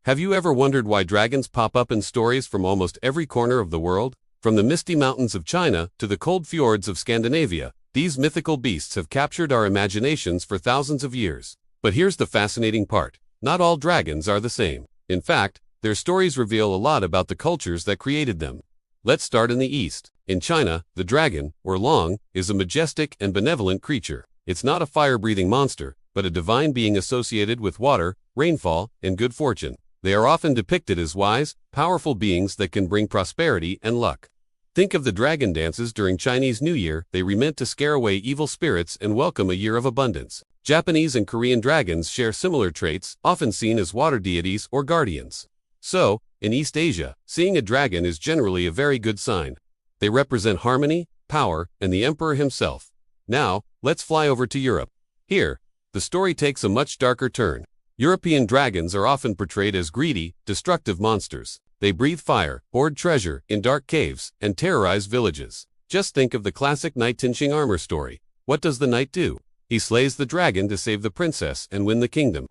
Have you ever wondered why dragons pop up in stories from almost every corner of the world? From the misty mountains of China to the cold fjords of Scandinavia, these mythical beasts have captured our imaginations for thousands of years. But here's the fascinating part. Not all dragons are the same. In fact, their stories reveal a lot about the cultures that created them. Let's start in the East. In China, the dragon, or long, is a majestic and benevolent creature. It's not a fire-breathing monster, but a divine being associated with water, rainfall, and good fortune. They are often depicted as wise, powerful beings that can bring prosperity and luck. Think of the dragon dances during Chinese New Year. They were meant to scare away evil spirits and welcome a year of abundance. Japanese and Korean dragons share similar traits, often seen as water deities or guardians. So, in East Asia, seeing a dragon is generally a very good sign. They represent harmony, power, and the emperor himself. Now, let's fly over to Europe. Here, the story takes a much darker turn. European dragons are often portrayed as greedy, destructive monsters. They breathe fire, hoard treasure in dark caves, and terrorize villages. Just think of the classic knight-tinching armor story. What does the knight do? He slays the dragon to save the princess and win the kingdom.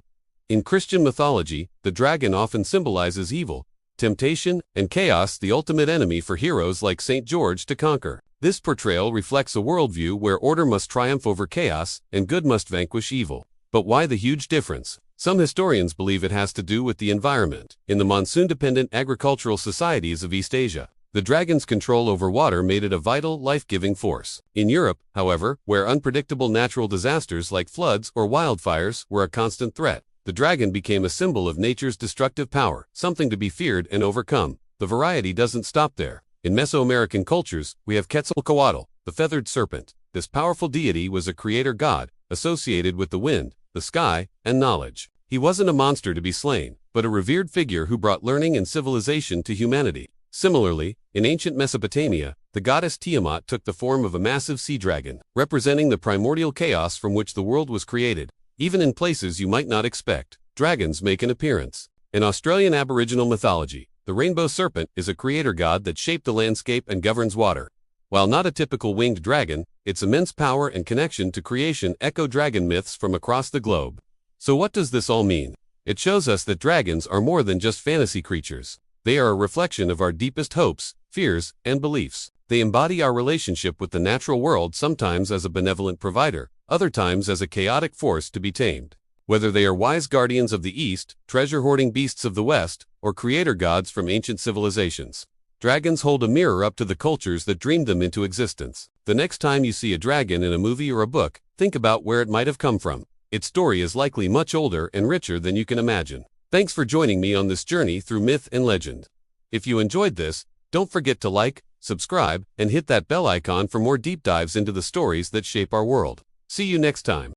In Christian mythology, the dragon often symbolizes evil, temptation, and chaos, the ultimate enemy for heroes like St. George to conquer. This portrayal reflects a worldview where order must triumph over chaos and good must vanquish evil. But why the huge difference? Some historians believe it has to do with the environment. In the monsoon-dependent agricultural societies of East Asia, the dragon's control over water made it a vital, life-giving force. In Europe, however, where unpredictable natural disasters like floods or wildfires were a constant threat, the dragon became a symbol of nature's destructive power, something to be feared and overcome. The variety doesn't stop there. In Mesoamerican cultures, we have Quetzalcoatl, the feathered serpent. This powerful deity was a creator god, associated with the wind, the sky, and knowledge. He wasn't a monster to be slain, but a revered figure who brought learning and civilization to humanity. Similarly, in ancient Mesopotamia, the goddess Tiamat took the form of a massive sea dragon, representing the primordial chaos from which the world was created. Even in places you might not expect, dragons make an appearance. In Australian Aboriginal mythology, the rainbow serpent is a creator god that shaped the landscape and governs water. While not a typical winged dragon, its immense power and connection to creation echo dragon myths from across the globe. So what does this all mean? It shows us that dragons are more than just fantasy creatures. They are a reflection of our deepest hopes, fears, and beliefs. They embody our relationship with the natural world, sometimes as a benevolent provider, other times as a chaotic force to be tamed. Whether they are wise guardians of the East, treasure-hoarding beasts of the West, or creator gods from ancient civilizations, dragons hold a mirror up to the cultures that dreamed them into existence. The next time you see a dragon in a movie or a book, think about where it might have come from. Its story is likely much older and richer than you can imagine. Thanks for joining me on this journey through myth and legend. If you enjoyed this, don't forget to like, subscribe, and hit that bell icon for more deep dives into the stories that shape our world. See you next time.